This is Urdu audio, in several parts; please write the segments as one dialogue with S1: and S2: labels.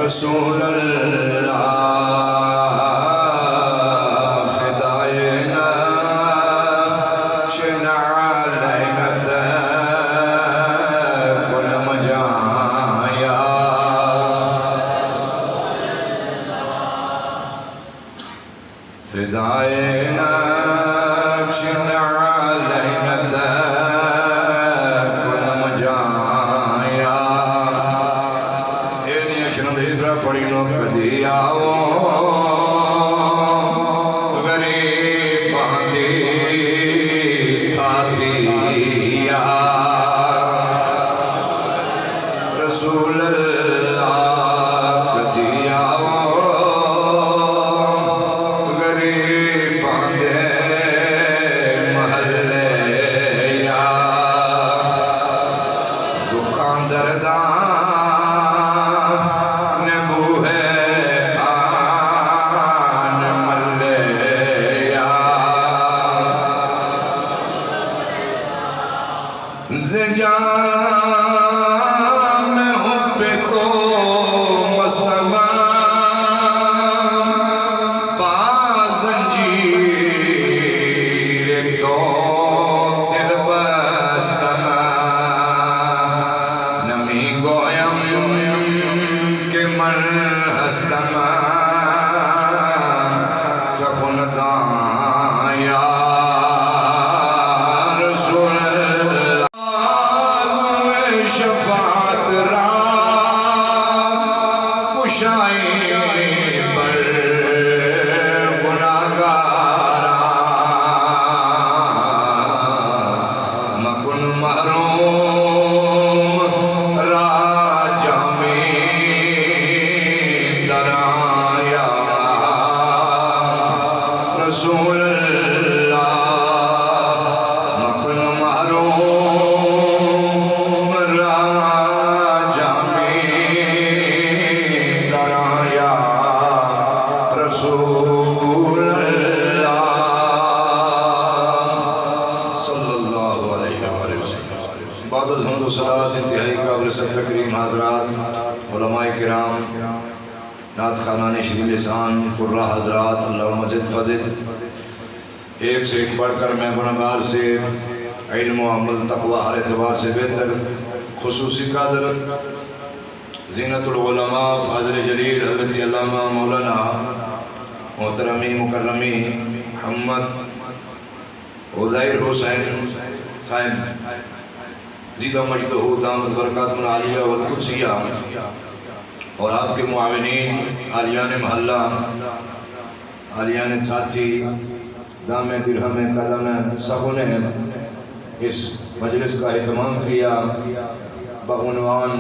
S1: رسول اللہ فدائنا شنا لعنت کن مجایا فدائنا شنا لعنت کن مجایا پڑی نو کدی آؤ غریب باندھی تھا تھیا رسول اللہ کدی آؤ غریب باندھے محلے یا دکان دردان میں ہوں پہ تو مصطفیٰ پاس زنجیر تو دل بستہ نمی گویم کہ من ہستم سخن دایا شفاعت را پشائیں پر گناہگارا مکن محروم راجہ میں درایا رسول اللہ مکن محروم بعد از حمد و صلوات انتہائی قابل سب تکریم حضرات علماء کرام نعت خوانان شریف لسان قرہ حضرات اللہ مزد فضد ایک سے ایک پڑھ کر میں گناہگار سے علم و عمل تقوی ہر اعتبار سے بہتر خصوصی قادر زینت العلماء فاضل جلیل حضرت علامہ مولانا محترمی مکرمی محمد عزیر حسین صاحب زیدہ مجدہ دامت برکات من عالیہ والقدسیہ اور آپ کے معاونین عالیان محلہ عالیان چاچی دام درہم قدم سخن نے اس مجلس کا اہتمام کیا بعنوان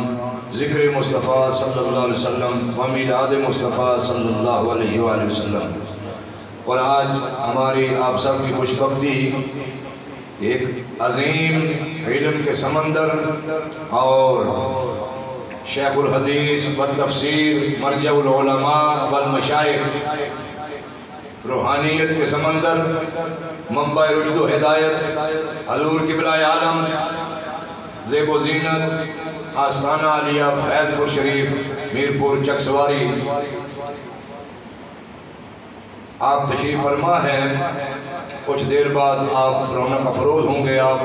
S1: ذکر مصطفیٰ صلی اللہ علیہ وسلم و میلاد مصطفیٰ صلی اللہ علیہ وآلہ وسلم اور آج ہماری آپ سب کی خوشبختی ایک عظیم علم کے سمندر اور شیخ الحدیث والتفسیر مرجع العلماء والمشائخ روحانیت کے سمندر منبع رشد و ہدایت حضور قبلہ عالم زیب و زینت آستانہ عالیہ فیض پور شریف میرپور چک سواری آپ تشریف فرما ہے کچھ دیر بعد آپ رونق افروز ہوں گے آپ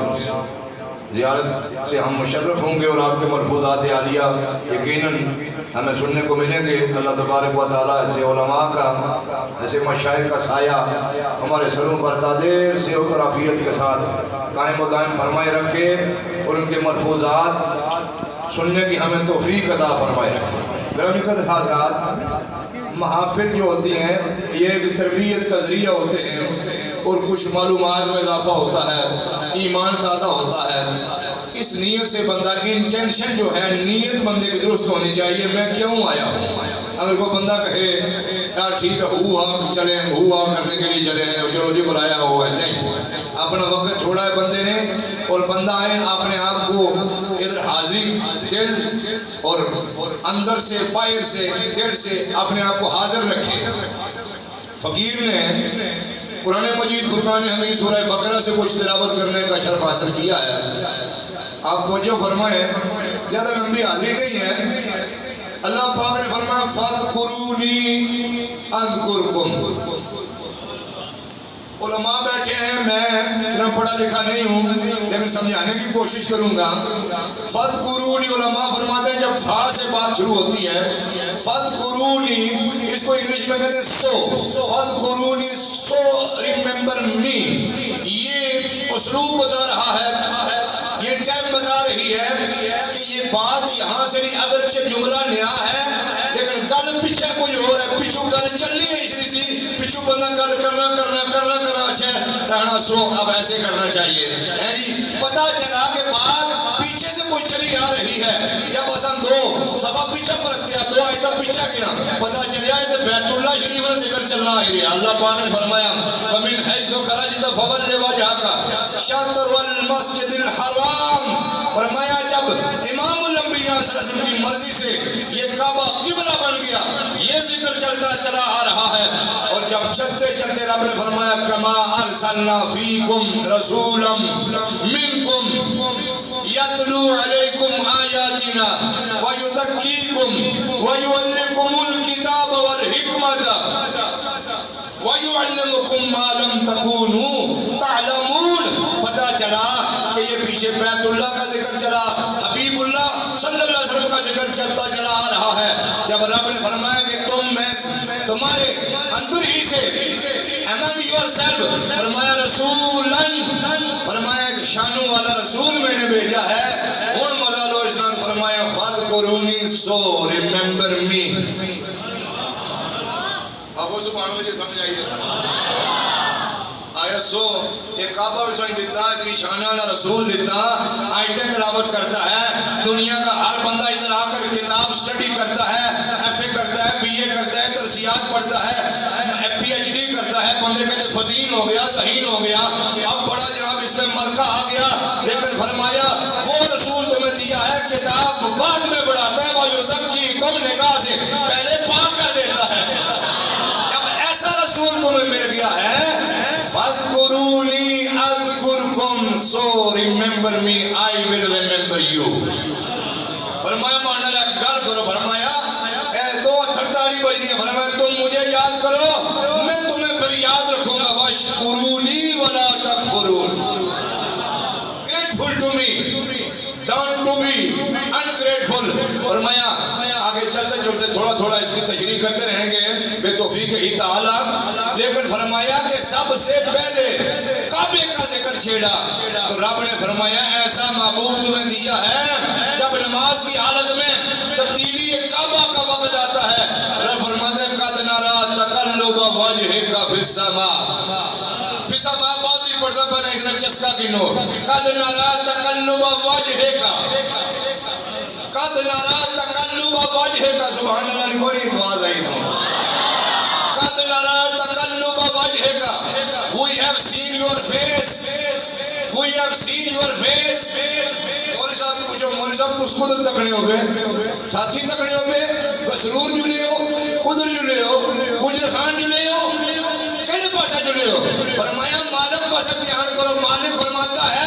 S1: زیارت سے ہم مشرف ہوں گے اور آپ کے ملفوظات عالیہ یقیناً ہمیں سننے کو ملیں گے اللہ تبارک و تعالیٰ ایسے علماء کا ایسے مشائخ کا سایہ ہمارے سروں پر تادیر سے اور عافیت کے ساتھ قائم و دائم فرمائے رکھے اور ان کے ملفوظات سننے کی ہمیں توفیق عطا فرمائے رکھے گرامی قدر حضرات محافل جو ہوتی ہیں یہ ایک تربیت کا ذریعہ ہوتے ہیں اور کچھ معلومات میں اضافہ ہوتا ہے ایمان تازہ ہوتا ہے اس نیت سے بندہ انٹینشن جو ہے نیت بندے کی درست ہونی چاہیے میں کیوں آیا ہوں اگر کوئی بندہ کہے یار ٹھیک ہے ہوا چلیں ہوا کرنے کے لیے چلے ہیں جو جی بلایا ہوا ہے نہیں اپنا وقت چھوڑا ہے بندے نے اور بندہ آئے اپنے آپ کو ادھر حاضری دل اور اندر سے باہر سے دل سے اپنے آپ کو حاضر رکھے فقیر نے قرآن مجید فرقان حمید سورہ بقرہ سے کچھ تلاوت کرنے کا شرف حاصل کیا ہے. آپ توجہ فرمائیں، زیادہ لمبی حاضری نہیں ہے. اللہ پاک نے فرمایا فَاذْكُرُونِي أَذْكُرْكُمْ. علماء بیٹھے ہیں، میں اتنا پڑھا لکھا نہیں ہوں لیکن سمجھانے کی کوشش کروں گا. فَاذْكُرُونِي علماء فرماتے ہیں جب فا سے بات شروع ہوتی ہے فَاذْكُرُونِي، اس کو انگلش میں کہتے ہیں سو. فَاذْكُرُونِي سو ریممبر می. یہ اسلوب بتا رہا ہے، یہ ٹائم بتا رہی ہے کہ یہ بات یہاں سے نہیں، اگرچہ جملہ نیا ہے لیکن گل پیچھے کوئی اور ہے. پیچھو گل چلنی ہے اس لیے پیچھو بندہ گل کرنا اچھا کہنا سو اب ایسے کرنا چاہیے. پتا چلا کہ بات پیچھے سے کوئی چلی آ رہی ہے. جب اصل دو صفحہ پیچھے پرکھتے ہیں، دو آیتہ پیچھے گیا، پتا چلیا ہے کہ بیت اللہ شریف کا ذکر چلنا آ رہا ہے. اللہ پاک نے فرمایا وَمِنْ حَيْثُ خَرَجْتَ فَوَلِّ وَجْهَكَ شَطْرَ الْمَسْجِدِ الْحَرَامِ. فرمایا جب امام الانبیاء صلی اللہ علیہ وسلم کی مرضی سے یہ کعبہ قبلہ بن گیا، یہ ذکر چلتا چلا آ رہا ہے. اور جب چلتے چلتے رب نے فرمایا کما ارسلنا فیکم رسولا منکم یتلو علیکم آیاتنا ویزکیکم ویعلمکم الکتاب والحکمت وَيُعَلِّمُكُمْ مَا لَمْ تَكُونُوا تَعْلَمُونَ. پتہ چلا کہ یہ پیچھے بیت اللہ کا ذکر چلا، حبیب اللہ صلی اللہ علیہ وسلم کا ذکر چلتا چلا آ رہا ہے. جب رب نے فرمایا کہ تم میں تمہارے اندر ہی سے among yourself فرمایا رسولاً، فرمایا کہ شانوں والا رسول میں نے بھیجا ہے. ان ملال و اسلام فرمایا فَاذْكُرُونِي so remember me. آپ کو سبحان اللہ سمجھ آئیے آیا سو ایک کعبہ رسول دیتا ہے، اتنی شانہ رسول دیتا، آیتیں تلاوت کرتا ہے. دنیا کا ہر بندہ ادھر آ کر کتاب سٹڈی کرتا ہے، ایف اے کرتا ہے، بی اے کرتا ہے، ترسیات پڑھتا ہے، پی ایچ ڈی کرتا ہے. بندے کہتے فدین ہو گیا، ذہین ہو گیا، اب بڑا جناب اس میں ملکہ آ گیا. لیکن فرمایا وہ رسول تمہیں دیا ہے کتاب بعد میں بڑھاتا ہے، وہ یزکیکم نگاہ سے پہلے پاک کر دیتا ہے. رسول تمہیں مل گیا ہے فَاذْكُرُونِي أَذْكُرْكُمْ so remember me I will remember you. فرمایا ماننا لیا گل کرو. فرمایا اے دو تھڑتاڑی بج دیا. فرمایا تم مجھے یاد کرو میں تمہیں پھر یاد رکھوں گا. وَاشْكُرُونِي وَلَا تَكْفُرُونَ. grateful to me don't to be ungrateful. فرمایا آگے چلتے چلتے تھوڑا تھوڑا اس کی تشریح کرتے رہیں گے بے توفیق ہی تعالی. لیکن فرمایا کہ سب سے پہلے کعبے کا ذکر چھیڑا تو رب نے فرمایا ایسا محبوب تمہیں دیا ہے جب نماز کی حالت میں تبدیلی کعبہ کا وقت آتا ہے. رب فرماتے ہیں قد نرى تقلب وجهك في السماء. في السماء بہت ہی پڑھا بنے اس نے چسکا کی نو. قد نرى تقلب وجهك، قد نرى تقلب وجهك. سبحان اللہ نے بڑی آواز آئی تھی. قد نرى تقلب وجهك. We have seen your face. We have seen your face. مولوی صاحب نے پوچھو مولوی صاحب تس قدر تکنے ہو گئے، ساتھی تکنے ہو گئے، مسرور جلے ہو، قدر جلے ہو، بجر خان جلے ہو، کہنے پاسا جلے ہو. فرمایا مالک پاسا دھیان کرو. مالک فرماتا ہے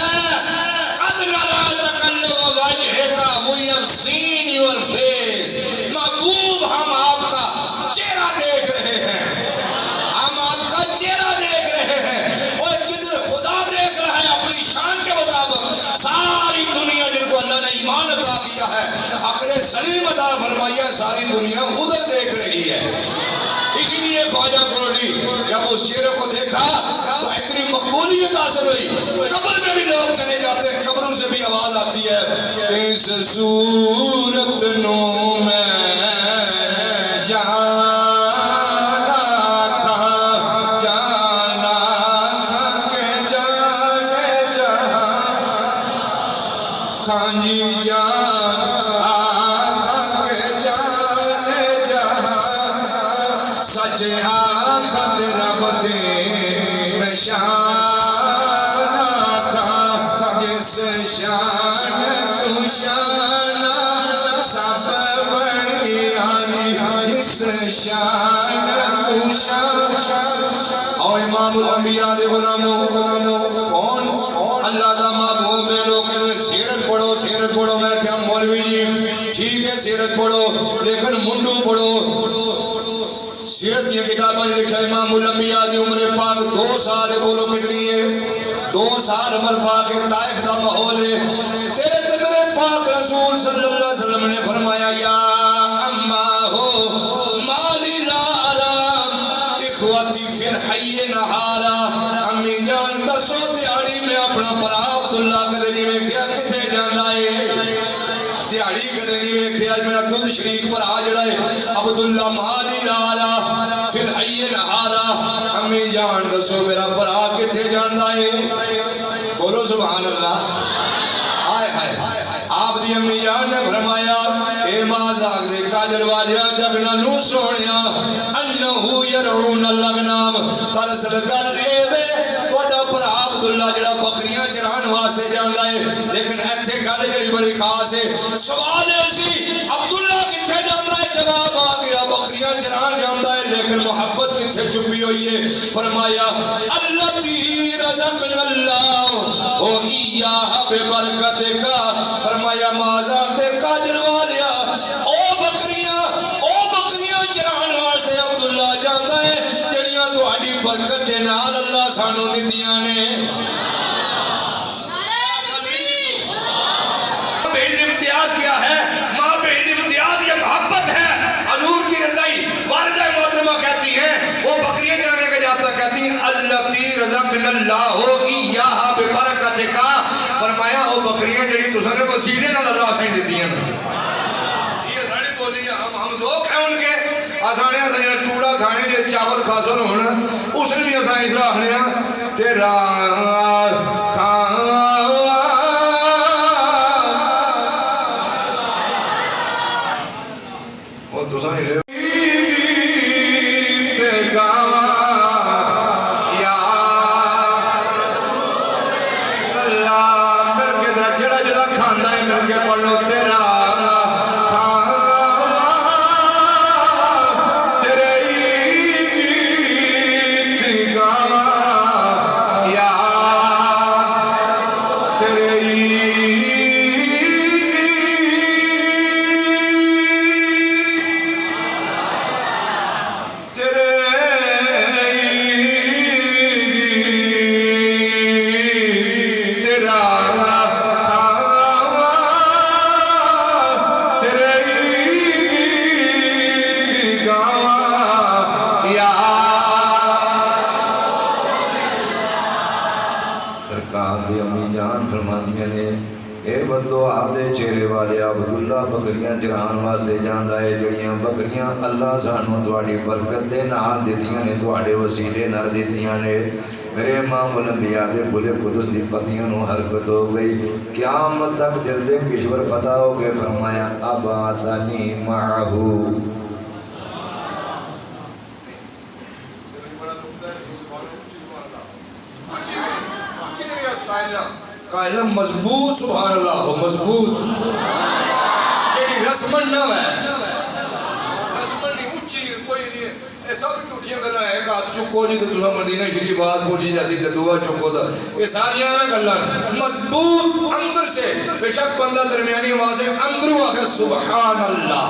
S1: قد نرى تقلب وجهك. We have seen your face. محبوب ہم آپ کا چہرہ دیکھ رہے ہیں، ہم آپ کا چہرہ دیکھ رہے ہیں. اور جدھر خدا دیکھ رہا ہے اپنی شان کے مطابق ساری دنیا جن کو اللہ نے ایمان عطا کیا ہے، عقل سلیم عطا فرمایا ہے، ساری دنیا ادھر دیکھ رہی ہے. اسی لیے خواجہ گولڈی جب اس چہرے کو دیکھا تو اتنی مقبولیت حاصل ہوئی. قبر میں بھی لوگ چلے جاتے ہیں، قبروں سے بھی آواز آتی ہے اس صورت نو میں جانا تھا، جانا تھا کہ جانے جہاں کھانجی جانا تھا کہ جانے جہاں سچ آخد رب دے میں شانہ تھا. جس شان تو شانہ سب بڑی آنی اس شان تو شان او امام الانبیاء دے غلاموں کون اللہ دا محبوب ہے لوگ سیرت پڑھو میں کیا مولوی جی ٹھیک ہے سیرت پڑھو لیکن منڈو پڑھو سیرت یہ کتابیں لکھا امام الانبیاء دی عمر پاک 2 سال بولو کتنی ہے 2 سال عمر پاک طائف دا ماحول ہے تیرے تے میرے پاک رسول صلی اللہ علیہ وسلم نے فرمایا یا اما ہو مالی لا ارام اخواتی فی الحی نہارا امی جان دسو دیاری میں اپنا پرا عبداللہ کدے نہیں ویکھیا کتھے جاندا ہے دیاری کدے نہیں ویکھیا میرا دودھ شریک پرا جڑا ہے عبداللہ مالی لا ارام فی الحی نہارا امی جان دسو میرا پرا کتھے جاندا ہے بولو سبحان اللہ آئے ہائے آپ دی امی جان نے فرمایا اے مازاق دے کاجر والیا جگنا نو سونیا انہو یرعون الغنام پرسل گل اے وے توڑا پر عبداللہ جڑا بکریاں چران واسطے جاندا ہے لیکن ایتھے گل جڑی بڑی خاص ہے سوال ہے اسی عبداللہ کتھے جاندا ہے جواب آ گیا بکریاں چران جاندا ہے لیکن محبت کتھے چھپی ہوئی ہے فرمایا اللتی رزقنا اللہ او ایاہا بے برکت کا فرمایا مازاق دے کاجر والیا او بکریاں چران واسطے عبداللہ جاندا ہے جڑیاں تو آڈی برکت دے نال اللہ سانو دیتیاں نے بے امتیاز کیا ہے ماں بے امتیاز یہ محبت ہے حضور کی رضائی والدہ محترمہ کہتی ہیں وہ بکریاں چرانے کا جاتا کہتی ہیں اللتی رزقنا اللہ ایاہا بے برکت کا فرمایا او بکریاں جڑی تو سنے وسیلے نہ اللہ سائن دیتی ہیں یہ ساڑی بولی ہم ذوق ہیں ان کے آسانے آسانے چوڑا کھانے جو چاول کھاسن ہونا اس نے بھی آسانے اس راہنے ہیں تیرا کھانا وہ تو سانے لے بکریاں چران واسطے جاندا ہے جڑیاں بکریاں اللہ سانو تواڈی برکت دے نال دتیاں نے تواڈے وسیلے نال دتیاں نے میرے امام الانبیاء دے بھولے قدس دی پتیاں نو حرکت ہو گئی قیامت تک دل دے کشور فتح ہو گئے فرمایا اب آسانی معہو قائلہ مضبوط سبحان اللہ ہو مضبوط جیڑی رسمن نہ ہے رسمن نہیں اچھی کوئی نہیں ہے ایسا بھی ٹوٹیاں گلہ ہے کہ آت چکو جی تو تلہ مدینہ شریف باز پوچھی جیسی دعا چکو تھا یہ ساری آنا گلہ مضبوط اندر سے بے شک بندہ درمیانی آواز ہے اندروں آگے سبحان اللہ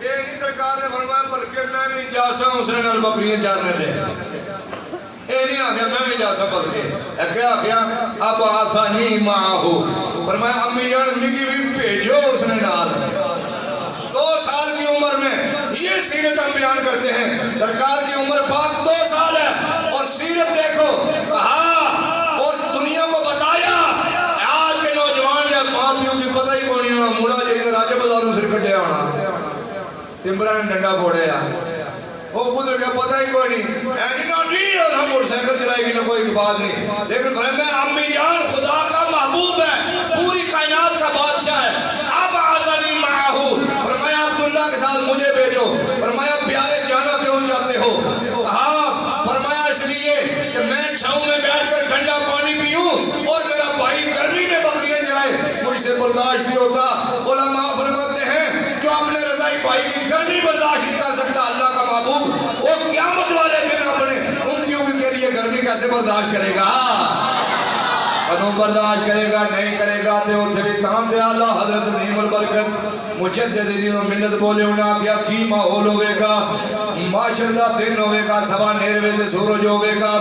S1: یہ نہیں سرکار نے فرمایا بلکہ میں بھی جاسا اس نے نال بکریاں چارنے دے اے نہیں آگیا میں بھی جا سکتا تھے اے کیا آگیا اب آسانی معاہو فرمایا امی جان مکی بھی بھیجو اس نے نال 2 سال کی عمر میں یہ سیرت ہم بیان کرتے ہیں سرکار کی عمر پاک 2 سال ہے اور سیرت دیکھو کہا اور دنیا کو بتایا آج کے نوجوان یا ماں پیوں کی پتہ ہی کونی ہونا موڑا جائے کہ راجہ بزاروں سر کٹے ہونا تمبران ڈنڈا پھوڑے یا وہ پدر کا پتہ ہی کوئی نہیں ایسی نہ نہیں ہم موٹر سائیکل چلائے گی نہ کوئی بات نہیں لیکن فرمایا میں امی جان خدا کا محبوب ہے پوری کائنات کا بادشاہ ہے اب آزانی معاہو فرمایا عبداللہ کے ساتھ مجھے بھیجو فرمایا پیارے جانا کیوں چاہتے ہو کہا فرمایا اس لیے کہ میں چھاؤں میں بیٹھ کر ٹھنڈا پانی پیوں اور میرا بھائی گرمی میں بکریاں چلائے مجھ سے برداشت نہیں ہوتا علماء فرماتے ہیں جو اپنے رضائی بھائی کی گرمی برداشت نہیں کر سکتا اللہ کا محبوب، وہ قیامت والے دن اپنے امتیوں کے لیے گرمی کیسے برداشت کرے گا؟ کدوں برداشت کرے گا؟ نہیں کرے گا تے اتھے بھی تاں تے آلہ حضرت عظیم البرکت مجدد دین و ملت بولے انہاں کیا کی ماحول ہوئے گا، معاشر دا دن ہوئے گا، سوا نیروے تے سورج ہوئے گا،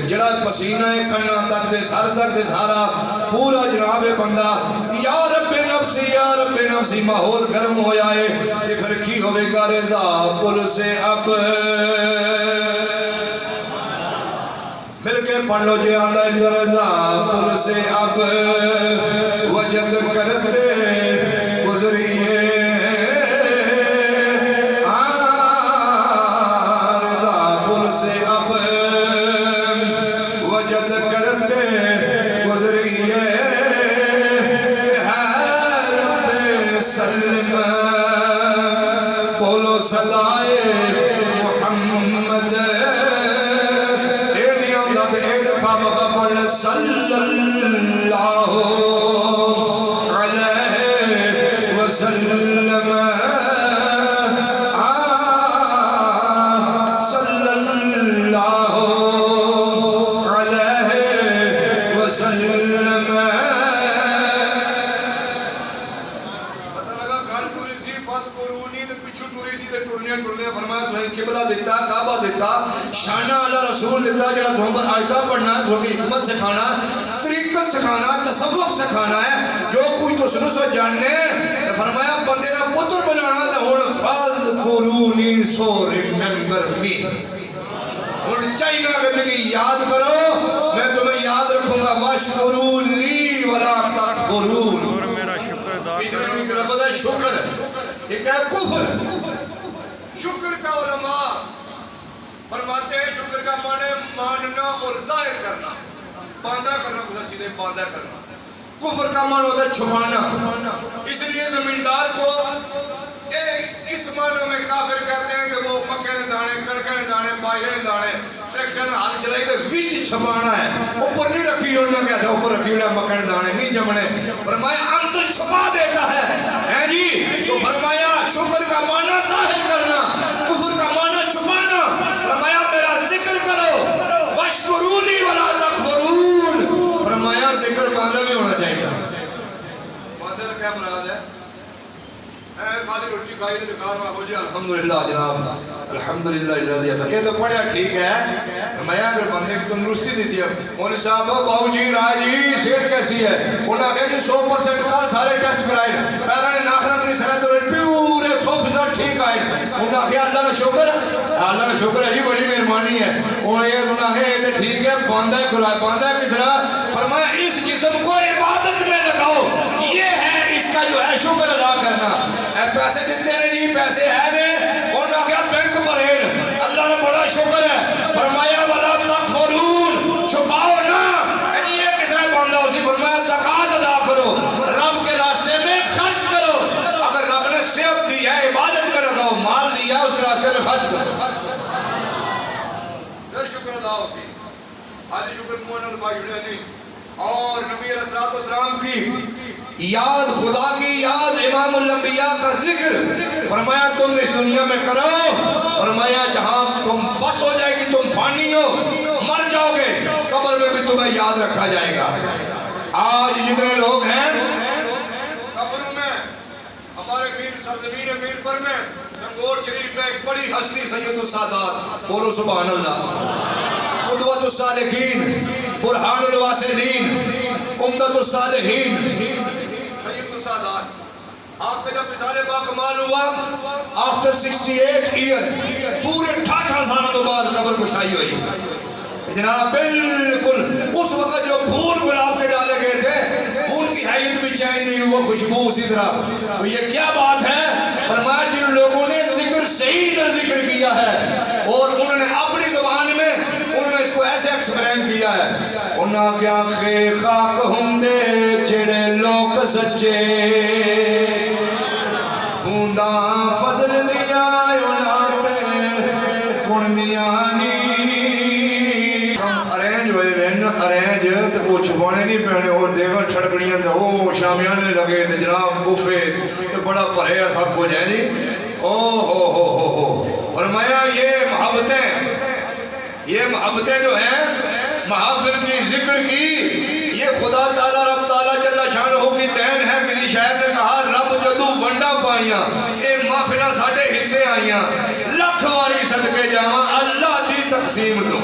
S1: جڑا پسینہ کھنا تک دے سر تک دے سارا پورا جناب بندہ یا رب نفسی ماحول گرم ہو جائے تے پھر کی ہوئے گا؟ رضا پل سے اب مل کے پڑھ لو جی آندہ رضا پل سے اب وجد کرتے گزریے، رضا پل سے اب وجد کرتے گزریے، حیرت سلم بولو صلائے محمد صلی اللہ علیہ وسلم، صلی اللہ علیہ وسلم۔ پتہ لگا گھر ٹوری سی فت قرونی تے پچھو ٹوری سی تے ٹورنیاں فرمایا تمہیں قبلہ دیتا، کعبہ دیتا، شانہ اللہ رسول دیتا، جڑا تم پر آیتہ پڑھنا ہے، تھوڑی حکمت سکھانا، طریقت سکھانا، تصوف سکھانا ہے، جو کوئی تو سنو سو جاننے، فرمایا بندے را پتر بنانا ہے، ہون فَاذْكُرُونِي so remember me، ہون چاہینا کہ مجھے یاد کرو، میں تمہیں یاد رکھوں گا، وَاشْكُرُوا لِي وَلَا تَكْفُرُونَ، اس میں لفظ ہے شکر، ایک ہے کفر، شکر کا علماء فرماتے ہیں شکر کا معنی ماننا اور ظاہر کرنا، باندھا کرنا، کچھ چیزیں باندھا کرنا، کفر کا معنی ہوتا ہے چھپانا، اس لیے زمیندار کو اس معنی میں کافر کہتے ہیں کہ وہ مکے نے دانے، کڑکے نے دانے، باہرے نے دانے، ٹریکٹر نے ہاتھ چلائی تو ویچ چھپانا ہے، اوپر نہیں رکھی ہونا کہتا ہے، اوپر رکھی ہونا مکے نے دانے نہیں جمنے، فرمایا اندر چھپا دیتا ہے جی، تو فرمایا شکر کا معنی ظاہر کرنا، کفر کا معنی چھپانا، فرمایا میرا ذکر کرو، وَاشْكُرُونِي وَلَا تَكْفُرُونَ، فرمایا ذکر معنی میں ہونا چاہیے، معنی کیا مراد ہے؟ خالی روٹی کھائی تو نکار میں ہو جائے الحمدللہ جناب الحمدللہ یہ تو پڑھیا ٹھیک ہے، میں اگر بندے کی تندرستی دی دیا مولوی صاحب باؤ جی رائے جی صحت کیسی ہے، انہوں نے کہا جی 100% کل سارے ٹیسٹ کرائے، پیرا نے ناخرت نہیں سرائے تو پورے 100% ٹھیک آئے، انہوں نے کہا اللہ نے شکر ہے جی بڑی مہربانی ہے، انہوں نے کہا یہ ٹھیک ہے باندھا کھلائے، باندھا کس طرح؟ فرمایا اس جسم کو عبادت میں لگاؤ، یہ ہے اس کا جو ہے شکر ادا کرنا، پیسے دیتے ہیں جی پیسے ہے نے، انہوں نے کہا بینک پر ہے، اللہ نے بڑا شکر ہے، فرمایا وَلَا تَكْفُرُونَ، چھپاؤ نہ، یہ کس طرح باندھا اسی، فرمایا زکاة ادا کرو، رب کے راستے میں خرچ کرو، اگر رب نے صحت دی ہے عبادت میں لگاؤ، مال دیا اس کے راستے میں خرچ کرو، پھر شکر ادا اسی، حالی شکر موہن البائی جڑے نہیں، اور نبی علیہ السلام کی یاد، خدا کی یاد، امام الانبیاء کا ذکر، فرمایا تم اس دنیا میں کرو، فرمایا جہاں تم بس ہو جائے گی تم فانی ہو مر جاؤ گے، قبر میں بھی تمہیں یاد رکھا جائے گا۔ آج جتنے لوگ ہیں قبروں میں، ہمارے میر سرزمین میر پر میں سنگور شریف میں ایک بڑی ہستی سید السادات، بولو سبحان اللہ، قدوۃ الصالحین، برہان الواصلین، امدت الصالحین، سید السادات، آپ کا جب مثال باکمال ہوا after 68 years پورے 68 سالوں کے بعد قبر کشائی ہوئی جناب، بالکل اس وقت جو پھول گلاب کے ڈالے گئے تھے پھول کی حیت بھی چینج نہیں ہوا، خوشبو اسی طرح، تو یہ کیا بات ہے؟ فرمایا جن لوگوں نے ذکر صحیح ذکر کیا ہے اور انہوں نے اپنی زبان میں انہوں نے اس کو ایسے ایکسپلین کیا ہے، انہاں کیا خاک ہندے جڑے لوگ سچے ہونداں فضل دیا انہاں تے کنڈیاں نی ارینج ہوئے وین ارینج تے وہ چھپانے نہیں پہنے اور دیگا چھڑکڑیاں تے وہ شامیانے لگے تے جناب بوفے تے بڑا پرے سب کچھ ہے جی، او ہو فرمایا یہ محبتیں جو ہیں محافل کی ذکر کی یہ خدا تعالیٰ رب تعالیٰ جل شانہ کی دین ہے. کسی شاعر نے کہا رب جدو ونڈا پائیاں اے محفلہ ساڑھے حصے آئیاں لکھ واری صدقے جاواں اللہ دی تقسیم تو.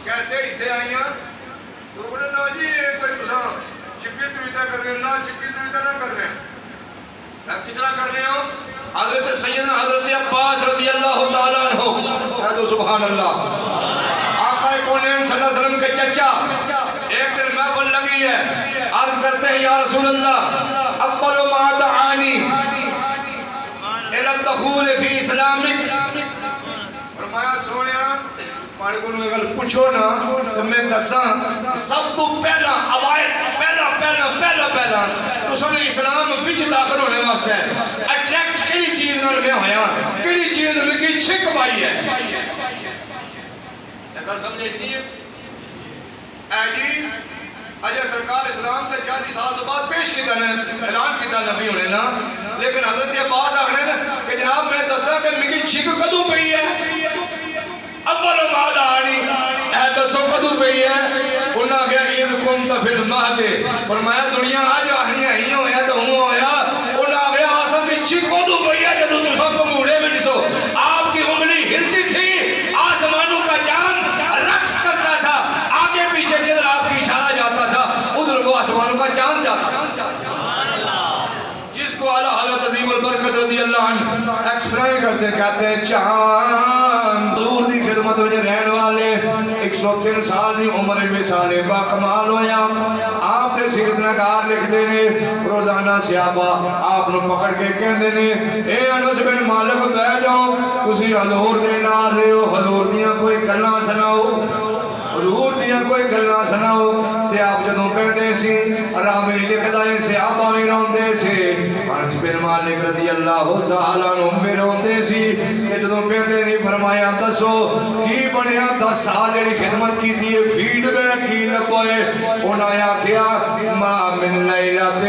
S1: کیسے حصے آئیاں تو بولے نا جی یہ کوئی تساں چپی ترویدہ کر رہے ہیں نا چپی ترویدہ نہ کر رہے ہیں کس طرح کر رہے ہو. حضرت سیدنا حضرت عباس رضی اللہ تعالیٰ عنہ کہہ دو سبحان اللہ. آقا کونین صلی اللہ علیہ وسلم کے چچا ایک دن محفل لگی ہے عرض کرتے ہیں یا رسول اللہ اول ما دعانی الى الدخول فی اسلامک. فرمایا سونیا پاڑی کو اگر پوچھو نا تو میں دساں سب تو پہلا اوائل پہلا تو سن اسلام وچ داخل ہونے واسطے اٹریکٹ کیڑی چیز نال میں ہویا کیڑی چیز لگی چھک پائی ہے. اگر سمجھے نہیں ہے اے جی اجے سرکار اسلام تے 40 سال تو بعد پیش کیتا نے اعلان کیتا نبی ہونے نا لیکن حضرت عباس آکھنے کہ جناب میں دساں کہ میری چھک کدوں پئی ہے اول ما دعانی اے دسو کدوں پئی ہے. انہاں کہا اذ کنت فی المہد فرمایا دنیا آج آہنیاں ہی ہویا تو ہوں ہویا. انہاں کہا آسان کی چھک کدوں پئی ہے جدو تو سب کو موڑے میں نسو آپ کی انگلی ہلتی تھی آسمانوں کا چاند رقص کرتا تھا آگے پیچھے جدھر آپ کی اشارہ جاتا تھا ادھر وہ آسمانوں کا چاند جاتا تھا. جس کو اعلیٰ حضرت عظیم البرکت رضی اللہ عنہ ایکسپلائن کرتے کہتے ہیں چاند دور دی خدمت وجہ رہن والے 103 سال دی عمر میں سالے با کمال ہویا. آپ دے سیرت نگار لکھ دینے روزانہ صحابہ آپ نو پکڑ کے کہن دینے اے انس بن مالک بہ جاؤ تسی حضور دے نال رہے ہو حضور دیاں کوئی گلاں سناؤ حضور دیاں کوئی گلاں سناؤ. تے آپ جدوں کہندے سی راوی لکھدا ہے صحابہ وی روندے سی انس بن مالک رضی اللہ تعالی عنہ وی روندے سی. تے جدوں کہندے سی فرمایا دسو کی بنیا 10 سال جڑی خدمت کیتی ہے فیڈ بیک کی لگوائے. انہاں آکھیا ما من لیلۃ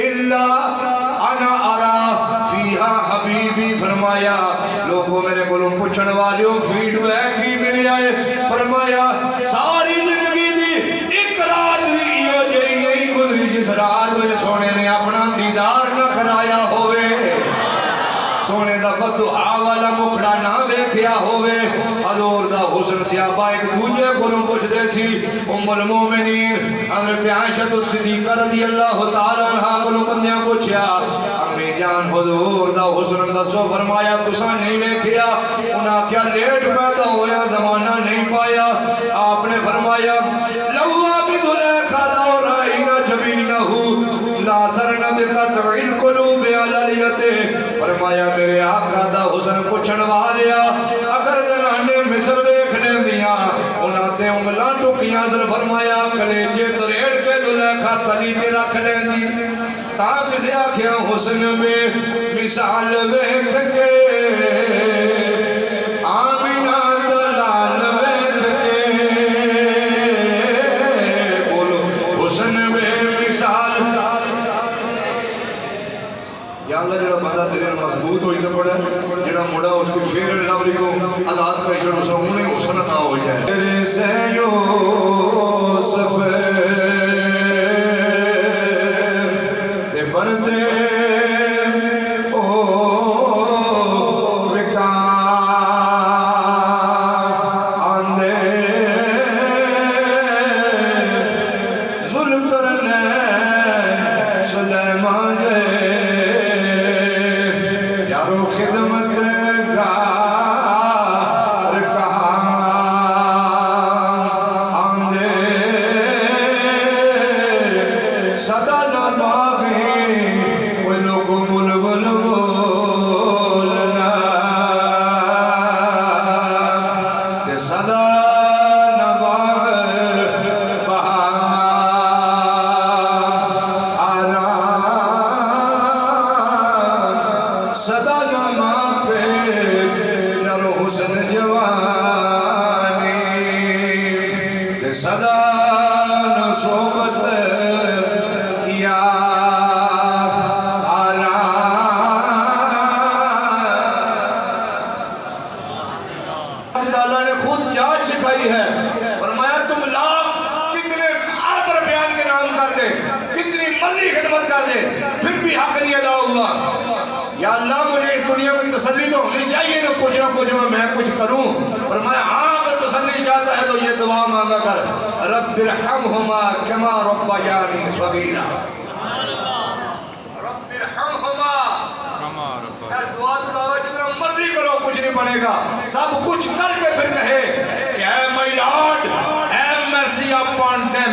S1: الا انا ارا فیہا حبیبی. فرمایا لوگوں میرے کو پوچھن والیوں فیڈ بیک کی ملیا ہے. فرمایا ساری زندگی دی ایک رات بھی یہ جی نہیں گزری جس رات میں سونے نے اپنا دیدار نہ کرایا ہوئے سونے دا بدعا والا مکھڑا نہ ویکھیا ہوئے. حضور دا حسن صحابہ ایک دوجے کولوں پوچھدے سی. ام المومنین حضرت عائشہ الصدیقہ رضی اللہ تعالی عنہا کولوں بندیاں پوچھیا امی جان حضور دا حسن دسو. فرمایا تساں نہیں ویکھیا. انہاں کیا لیٹ پیدا ہویا زمانہ نہیں پایا. آپ نے فرمایا لو بذلیکھا لو رائنا جبینہ لا سرن بقطع القلوب علیہ. فرمایا میرے آقا دا حسن پوچھن والیا اگر زنانے مصر دیکھنے دیا انہاں تے انگلاں ٹکیاں سر. فرمایا کلیجے تریڑ کے زلیخا تلی تے رکھ لیں دی تا کسے آکھیاں حسن میں مثال ویکھ کے آمینہ دلال ویکھ کے بولو حسن میں مثال. یا اللہ جڑا بندہ دل مضبوط ہوئی تو پڑا جڑا مڑا اس کی فیر لولی کو آزاد کر جڑا سو انہیں حسن عطا ہو جائے. تیرے سے یوسف دے بردے او وکا آندے ذوالقرنین سلیمان جے خدمت گار کہاں آندے صدا نہ باغی کوئی لوگ بلبل بولنا صدا نہ باغ بہار آرام صدا صدا نصوبت یا رب تعالیٰ نے خود جانچ سکھائی ہے. فرمایا تم لاکھ کتنے ارب روپیان کے نام کر دے, کتنی مرضی خدمت کر دے, پھر بھی حق نہیں ادا ہوا. یا اللہ مجھے اس دنیا میں تسلی تو ہونی چاہیے نا, کچھ نہ کچھ میں کچھ کروں. فرمایا ہاں اگر تسلی چاہتا ہے تو یہ دعا مانگا کر, رب ارحمہما کما ربیانی صغیرا. رب ارحمہما, اس دعا تو بابا جتنا مرضی کرو کچھ نہیں بنے گا. سب کچھ کر کے پھر کہے کہ اے my Lord, have mercy upon them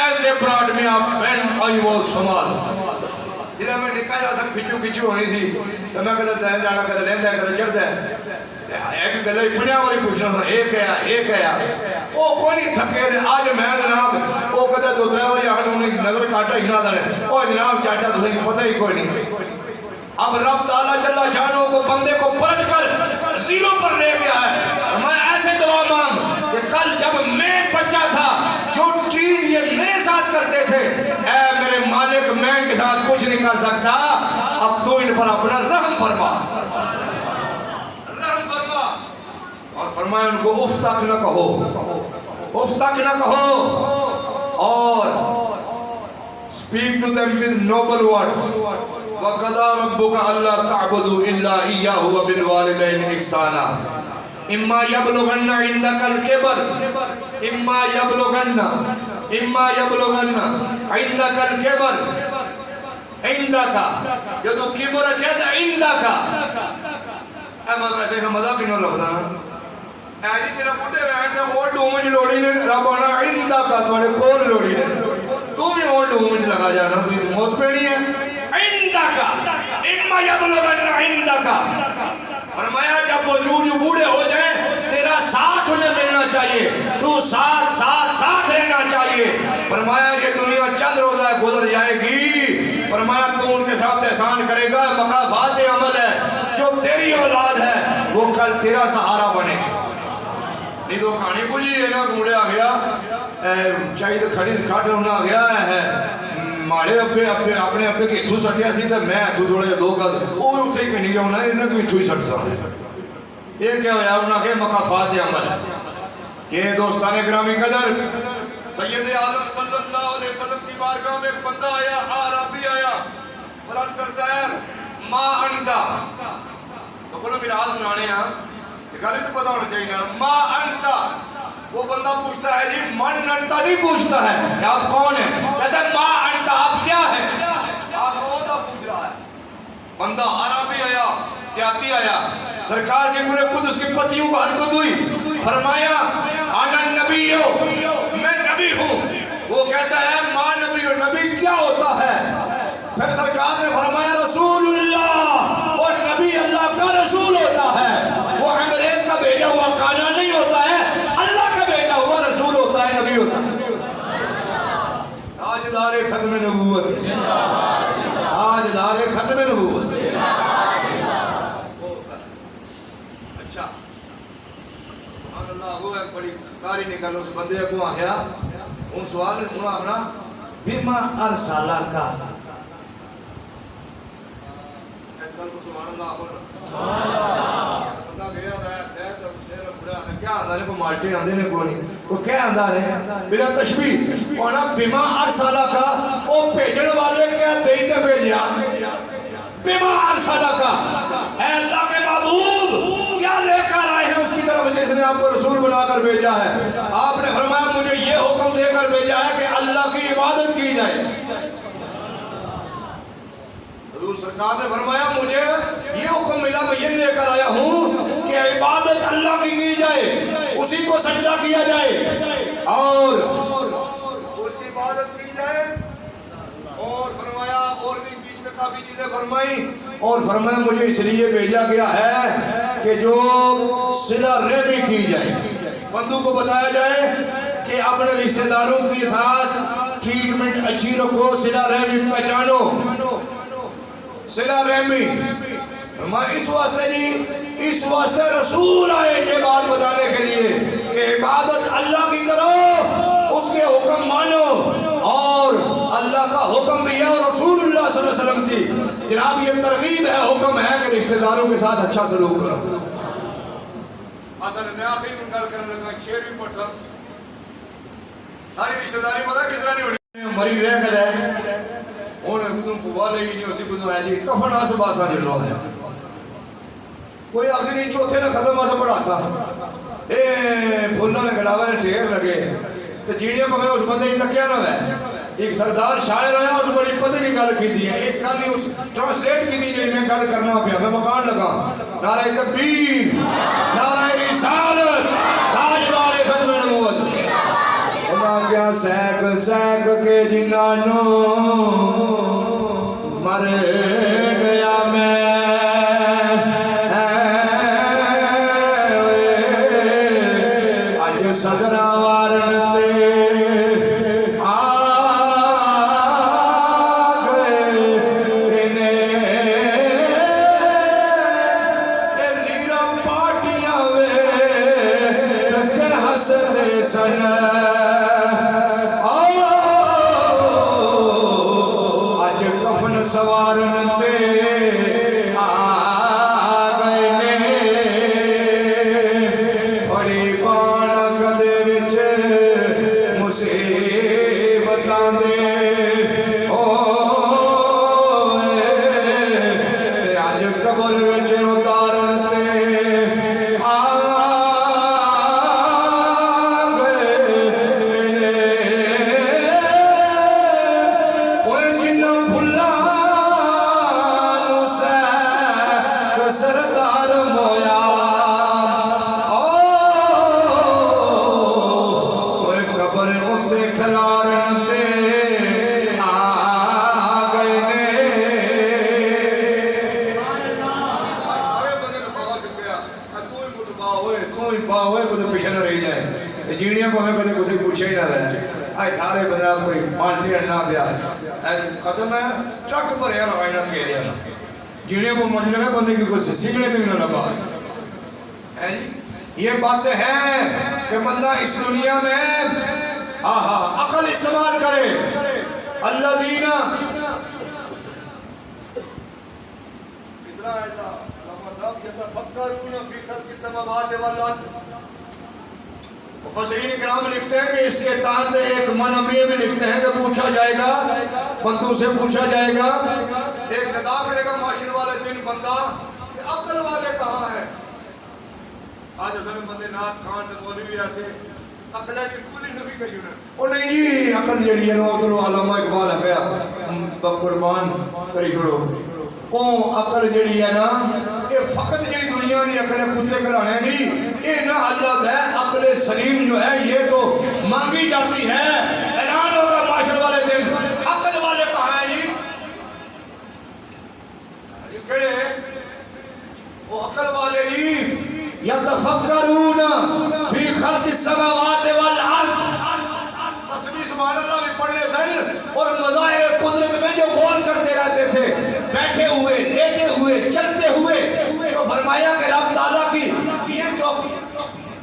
S1: as they brought me up when I was small. جنہاں میں نکا جا سک کھچو ہونی سی تو میں کہتا دہن جانا, کہتا لیندہ ہے, کہتا چڑھتا ہے. ایک گلہ ہی پنیا والی پوچھنا تھا, ایک ہے وہ کوئی نہیں تھکے دے. آج میں جناب وہ کہتا تو ڈرائیور یا انہوں نے نظر کاٹا ہی نہ دے, وہ جناب چاچا تو نہیں پتہ ہی کوئی نہیں. اب رب تعالیٰ جل شانہ کو بندے کو پلٹ کر زیرو پر لے گیا ہے. میں ایسے دعا مانگ کہ کل جب میں بچہ تھا جو چیز یہ میرے ساتھ کرتے تھے, اے میرے مالک میں ان کے ساتھ کچھ نہیں کر سکتا, اب تو ان پر اپنا رحم فرما. اور فرمایا ان کو اف تک نہ کہو, اف تک نہ کہو, اور speak to them with noble words. وَقَضَى رَبُّكَ أَلَّا تَعْبُدُوا إِلَّا إِيَّاهُ وَبِالْوَالِدَيْنِ إِحْسَانًا إِمَّا يَبْلُغَنَّ عِندَكَ الْكِبَرَ إِمَّا يَبْلُغَنَّ عِندَكَ الْكِبَرَ عِندَكَ جو تو کبر چاہتا عِندَكَ. اے میں ویسے کا مزہ کنوں لفظا نا ایجی تیرا پوٹے وینڈ اولڈ ہومج لوڑی نے رب آنا عِندَكَ توڑے کول لوڑی نے, تو بھی اولڈ ہومج لگا جانا, تو یہ موت پیڑی ہے. عندك اما يبلغن عندك, فرمایا جب وجود بوڑھے ہو جائیں تیرا ساتھ انہیں ملنا چاہیے, تو ساتھ رہنا چاہیے. فرمایا یہ دنیا چند روزہ گزر جائے گی, فرمایا تو ان کے ساتھ احسان کرے گا, مقافات عمل ہے جو تیری اولاد ہے وہ کل تیرا سہارا بنے گی. نہیں تو کہانی پوچھی ہے نا, مڑے آ گیا چاہیے تو کھڑی کھاٹ ہونا آ گیا ہے, مارے اپنے اپنے کے اتھو سٹیا سی تو میں اتھو دوڑے دو گز وہ بھی اتھے ہی کہیں گیا ہونا, اس نے تو اتھو ہی سٹ سا. یہ کیا ہویا انہاں کے مقافات عمل ہے. یہ دوستان گرامی قدر, سید عالم صلی اللہ علیہ وسلم کی بارگاہ میں ایک بندہ آیا, عربی آیا, مراد کرتا ہے ما انتا, تو بولو میرا حال سنانے ہیں, یہ گالی تو پتا ہونا چاہیے نا, ما انتا. وہ بندہ پوچھتا ہے جی من انتا نہیں پوچھتا ہے کہ آپ کون ہیں, کہتا ہے ما انتا آپ کیا ہیں, آپ عہدہ پوچھ رہا ہے. بندہ عربی آیا, دیہاتی آیا, سرکار کے گلے قدس کی پتیوں کو حرکت ہوئی, فرمایا انا نبی ہو, میں نبی ہوں. وہ کہتا ہے ما نبی ہو, نبی کیا ہوتا ہے؟ پھر سرکار نے فرمایا رسول اللہ, اور نبی اللہ کا رسول ہوتا ہے, وہ انگریز کا بھیجا ہوا کانا نہیں ہوتا ہے, اللہ کا بھیجا ہوا رسول ہوتا ہے, نبی ہوتا ہے. تاجدار ختم نبوت, تاجدار ختم نبوت. اچھا اللہ وہ ایک بڑی کاری نکل اس بندے کو آیا, ان سوال نے سنا اپنا بما ارسالہ کا, اس بار کو سبحان اللہ ہونا بندہ گیا بیت ہے تو شیر بڑا کیا آندھانے کو مالٹے آندھے نے کو نہیں, وہ کیا آندھانے بلا تشبیح اونا بما ارسالہ کا, وہ پیجن والے کیا دیتے بھیجیا, بما ارسالہ کا, اے اللہ کے محبوب کیا لے کر آئے ہیں اس کی طرف جس نے آپ کو رسول بنا کر بھیجا ہے. آپ نے فرمایا مجھے یہ حکم دے کر بھیجا ہے کہ اللہ کی عبادت کی جائے. حضور سرکار نے فرمایا مجھے یہ حکم ملا, میں یہ لے کر آیا ہوں کہ عبادت اللہ کی جائے, اسی کو سجدہ کیا جائے اور اس کی عبادت کی جائے. اور فرمایا اور بھی بیچ میں کافی چیزیں فرمائی, اور فرمایا مجھے اس لیے بھیجا گیا ہے کہ جو صلہ رحمی کی جائے, بندوں کو بتایا جائے کہ اپنے رشتہ داروں کے ساتھ ٹریٹمنٹ اچھی رکھو, صلہ رحمی پہچانو, صلہ رحمی. اس واسطے جی, اس واسطے رسول آئے یہ بات بتانے کے لیے کہ عبادت اللہ کی کرو, اس کے حکم مانو, اور اللہ کا حکم بھی ہے اور رسول اللہ صلی اللہ علیہ وسلم کی جناب یہ ترغیب ہے, حکم ہے کہ رشتہ داروں کے ساتھ اچھا سلوک کرو. اصل میں آخری میں گل کرنے لگا شیر بھی پڑھ سا ساری رشتہ داری پتہ کس طرح نہیں ہونی مری رہ کر ہے انہیں تم پوا لئی نہیں اسی بدو ہے جی کفن آس باسا جلو ہے کوئی آخری نہیں چوتھے نہ ختم آسا پڑھا سا پھولوں نے گلاوے نے ٹھیر لگے تو جیڑیاں پہ اس بندے ہی تکیا نہ ہے ایک سردار شاعر آیا اس بڑی پتہ نہیں گل کی دی ہے اس گل نے اس ٹرانسلیٹ کی دی جی میں گل کرنا پیا میں مکان لگا نعرہ تکبیر نعرہ رسالت تاج والے ختم نبوت کیا سیک سیک کے جنانوں مر گیا میں آج صدرہ وارنتے ختم ہے ٹرک پر ہے لگائی نہ کے لیا جنہیں کو مجھے لگا بندے کی کوئی سیکھنے کے بھی نہ لگا یہ باتیں ہیں کہ بندہ اس دنیا میں عقل استعمال کرے اللہ دینا کس طرح آئے تھا علامہ صاحب یتفکرون فی خلق السماوات والارض مفسرین کرام لکھتے ہیں کہ اس کے تحت ایک منمی میں لکھتے ہیں کہ پوچھا جائے گا بندوں سے پوچھا جائے گا ایک ندا کرے گا معاشر والے دن بندہ کہ عقل والے کہاں ہیں آج اصل بندے نات خان مولوی ایسے عقل ہے کہ کلی نبی کری انہیں اور نہیں جی عقل جڑی ہے نو علامہ اقبال ہے قربان کری چھوڑو کون عقل جڑی ہے نا یہ فقط جڑی دنیا نہیں عقل کتے کلانے نہیں یہ نہ اللہ ہے عقل سلیم جو ہے یہ تو مانگی جاتی ہے اعلان ہوگا معاشر والے دن عقل والے کہاں ہیں جی کہڑے وہ عقل والے جی یتفکرون فی خلق السماوات والارض تسبیح سبحان اللہ بھی پڑھنے تھے اور مظاہر قدرت میں جو غور کرتے رہتے تھے بیٹھے ہوئے لیٹے ہوئے چلتے ہوئے تو فرمایا کہ رب تعالیٰ کی یہ جو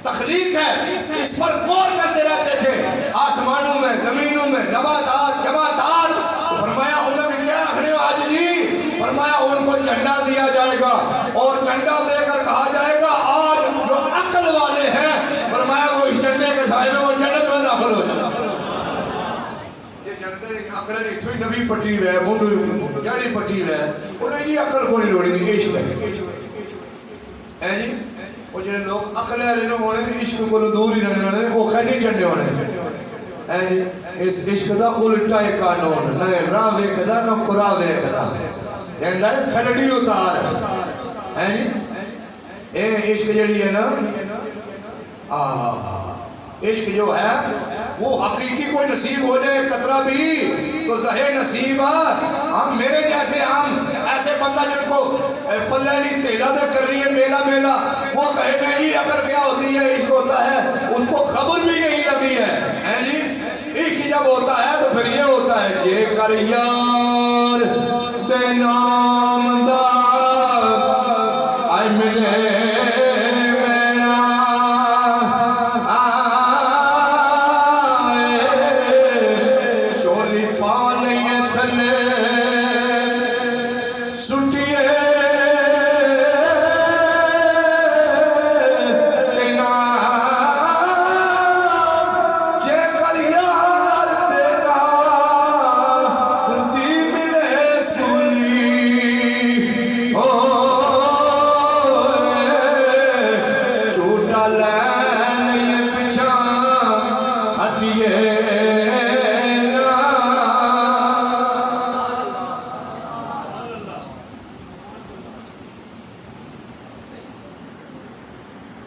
S1: تخلیق ہے اس پر غور کرتے رہتے تھے آسمانوں میں زمینوں میں نباتات جماعتات فرمایا انہوں نے کیا کھڑے ہو آج جی فرمایا ان کو جھنڈا دیا جائے گا اور جھنڈا دے کر کہا جائے گا آج جو عقل والے ہیں فرمایا وہ اس جھنڈے کے سائے میں وہ جنت میں داخل ہو جائے عقل نہیں تھوڑی نبی پٹی رہے منڈو جاری پٹی رہے انہیں یہ عقل کو نہیں لوڑی نہیں عشق ہے جی وہ جنہیں لوگ عقل ہے رہنے ہونے عشق کو دور ہی رہنے ہونے وہ خیلی چنڈے ہونے اس عشق دا الٹا ایک قانون نہ راہ ویک دا نہ قرآ ویک دا جنڈا ہے کھلڑی اتار ہے جی اے عشق جڑی ہے نا عشق جو ہے وہ حقیقی کوئی نصیب ہو جائے قطرہ بھی تو زہے نصیب ہم میرے جیسے ہم ایسے بندہ جن کو پلہ نہیں تیلا دے کر رہی ہے میلا میلا وہ کہے نہیں عقل کیا ہوتی ہے عشق ہوتا ہے اس کو خبر بھی نہیں لگی ہے جی عشق جب ہوتا ہے تو پھر یہ ہوتا ہے جے کر یار بے نام دا آئی ملے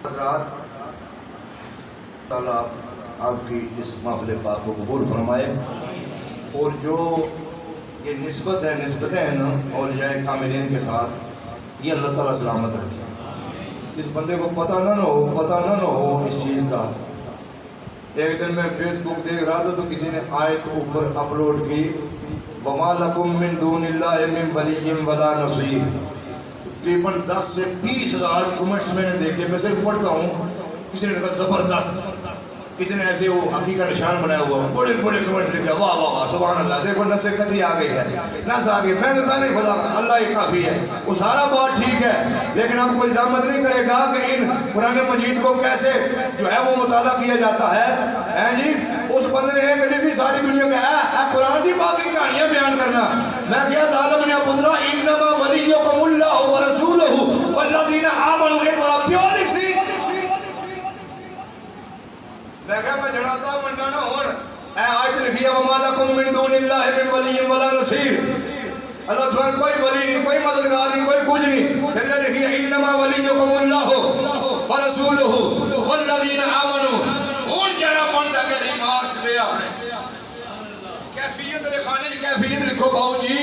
S1: حضرات تعالیٰ آپ کی اس محفل پاک کو قبول فرمائے، اور جو یہ نسبتیں ہیں نا اولیاء کاملین کے ساتھ، یہ اللہ تعالیٰ سلامت رکھے۔ اس بندے کو پتہ نہ ہو اس چیز کا۔ ایک دن میں فیس بک دیکھ رہا تھا تو کسی نے آیت اوپر اپلوڈ کی، وَمَا لَكُم مِّن دُونِ اللَّهِ مِّن وَلِيٍّ وَلَا نَصِيرٍ۔ تقریباً 10 سے 20,000 کمنٹس میں نے دیکھے، میں صرف پڑھتا ہوں۔ کسی نے کہا زبردست، کسی نے ایسے وہ حقیقی کا نشان بنایا ہوا، بڑے بڑے کمنٹس لکھا، واہ واہ واہ سبحان اللہ، دیکھو نس قطعی آ گئی ہے، نس آ گئی۔ میں نے کہا نہیں خدا اللہ ہی کافی ہے، وہ سارا بات ٹھیک ہے، لیکن اب کوئی ضامت نہیں کرے گا کہ ان قرآن مجید کو کیسے جو ہے وہ مطالعہ کیا جاتا ہے جی۔ اس بندے نے ایک لکھی ساری دنیا کا قرآن کی باقی کہانیاں بیان کرنا۔ میں کیا ظالم نے پترا انما ولیکم اللہ ورسولہ والذین آمنوا، یہ تھوڑا پیور لکھ سی۔ میں کہا میں جناتا ہوں مننا نہ ہون، اے آیت لکھی ہے وَمَا لَكُم مِّن دُونِ اللَّهِ مِّن وَلِيٍّ وَلَا نَصِيرٍ۔ اللہ سبحانہ کوئی ولی نہیں، کوئی مددگار نہیں، کوئی کچھ نہیں۔ پھر نے لکھی ہے انما ولیکم اللہ ورسولہ والذین آمنوا۔ ہون جڑا بندہ کہ ریمارکس دے اپنے کیفیت لکھانے کی کیفیت لکھو باؤ جی،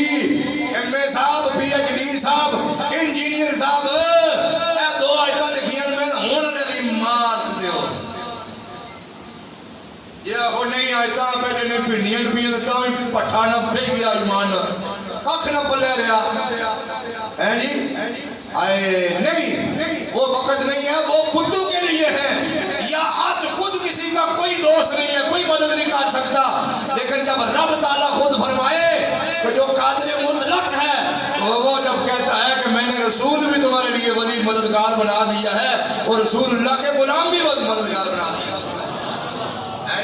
S1: ایم اے صاحب، پی ایچ ڈی صاحب، انجینئر صاحب، اے دو آیتاں لکھیاں میں ہون دے ریمارکس دیو۔ جی وہ نہیں آئیتا پہ جنہیں پنڈیاں بھی دیتا ہوں پٹھا نہ پہ گیا ایمان ککھ نہ پلے رہا ہے جی۔ آئے نہیں، وہ وقت نہیں ہے، وہ بدھو کے لیے ہے، یا آج خود کسی کا کوئی دوست نہیں ہے، کوئی مدد نہیں کر سکتا، لیکن جب رب تعالیٰ خود فرمائے کہ جو قادر مطلق ہے، وہ جب کہتا ہے کہ میں نے رسول بھی تمہارے لیے ولی مددگار بنا دیا ہے، اور رسول اللہ کے غلام بھی مددگار بنا دیا ہے،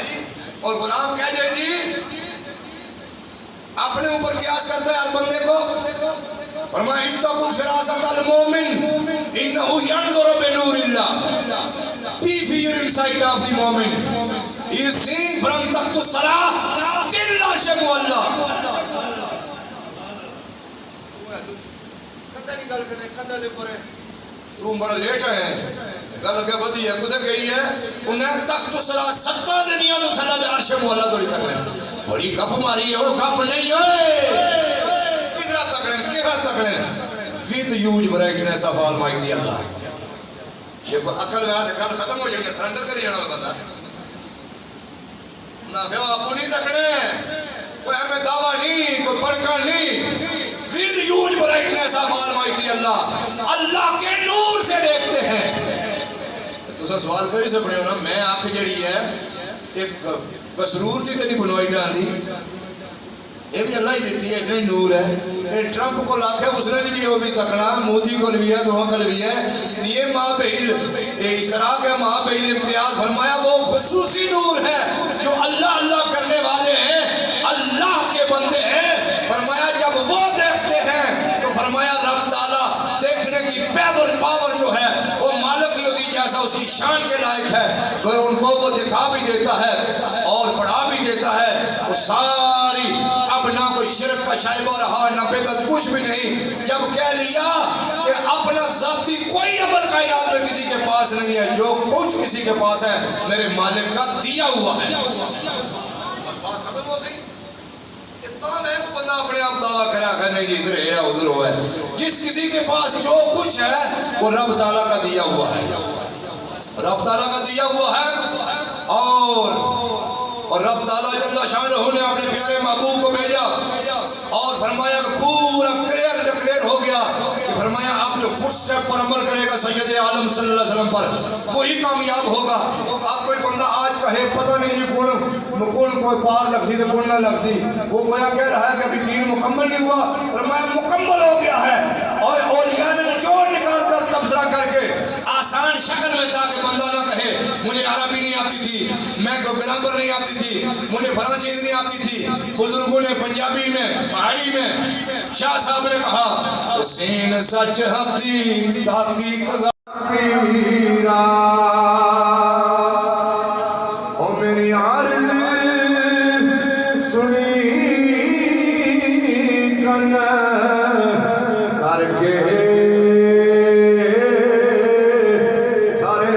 S1: اور غلام کہہ جائیں جی اپنے اوپر قیاس کرتا ہے ہر بندے کو۔ فرمایا اتقوا فراست المومن انہو ینظر بنور اللہ۔ Be fear inside of the moment. He is seeing from تخت الصلاة till عرش معلا۔ کدھا نہیں گل کرنے، کدھا دے پورے روم بڑا لیٹ ہے، گل اگے بدھی ہے، کدھے گئی ہے، انہیں تخت الصلاة ستا دنیا تو تھلا دے عرش معلا توڑی تک لیں۔ بڑی گپ ماری ہے، وہ گپ نہیں ہے، کدھرا تک لیں، کدھرا تک لیں، with huge brightness of Almighty Allah۔ یہ کوئی عقل میں آتے کل ختم ہو جائے گا، سرنڈر کری جانا بندہ نہ کہ آپ نہیں تکڑے، کوئی ہمیں دعویٰ نہیں، کوئی پڑکا نہیں، with huge brightness of Almighty Allah، اللہ کے نور سے دیکھتے ہیں۔ تو سر سوال کری سے پڑھے ہونا، میں آنکھ جڑی ہے ایک بسرور تھی تیری بنوائی جاندی، یہ بھی اللہ ہی دیتی ہے، اس نے نور ہے۔ ٹرمپ کو لاکھے اس نے بھی وہ بھی تکڑا، مودی کو بھی ہے، دونوں کل بھی ہے، یہ ماں بہل اشتراک ہے، ماں بہل امتیاز۔ فرمایا وہ خصوصی نور ہے جو اللہ اللہ کرنے والے ہیں، اللہ کے بندے ہیں۔ فرمایا جب وہ دیکھتے ہیں تو فرمایا رب تعالیٰ دیکھنے کی پاور جو ہے وہ مالک یہودی جیسا اس کی شان کے لائق ہے، پھر ان کو وہ دکھا بھی دیتا ہے اور پڑھا بھی دیتا ہے۔ وہ ساری اب نہ کوئی شرک کا شائبہ رہا، نہ بدعت، کچھ بھی نہیں۔ جب کہہ لیا کہ اپنا ذاتی کوئی عمل کائنات میں کسی کے پاس نہیں ہے، جو کچھ کسی کے پاس ہے میرے مالک کا دیا ہوا ہے، بات ختم ہو گئی۔ اتنا ہے وہ بندہ اپنے آپ دعویٰ کرا کہ نہیں جی ادھر ہے ادھر ہوا ہے، جس کسی کے پاس جو کچھ ہے وہ رب تعالیٰ کا دیا ہوا ہے، رب تعالیٰ کا دیا ہوا ہے۔ اور رب تعالیٰ جل شانہ نے اپنے پیارے محبوب کو بھیجا اور فرمایا کہ پورا کلیئر ڈکلیئر ہو گیا کہ فرمایا آپ جو فٹ سٹیپ پر عمل کرے گا سید عالم صلی اللہ علیہ وسلم پر وہی کامیاب ہوگا۔ آپ کوئی بندہ آج کہے پتہ نہیں جی کون کوئی پار لگ سی تو کون نہ لگ سی، وہ گویا کہہ رہا ہے کہ ابھی دین مکمل نہیں ہوا، فرمایا مکمل ہو گیا ہے۔ اور اولیاء نے نچوڑ نکال کر تبصرہ کر کے آسان شکل میں تاکہ بندہ نہ کہے مجھے عربی نہیں آتی تھی، میں کو گرامر نہیں آتی تھی، مجھے فلاں چیز نہیں آتی تھی۔ بزرگوں نے پنجابی میں پہاڑی میں شاہ صاحب نے کہا سین سچ حقیق تحقیق غیرہ او میری عرض سنی کن کر کے سارے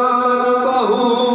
S2: بہو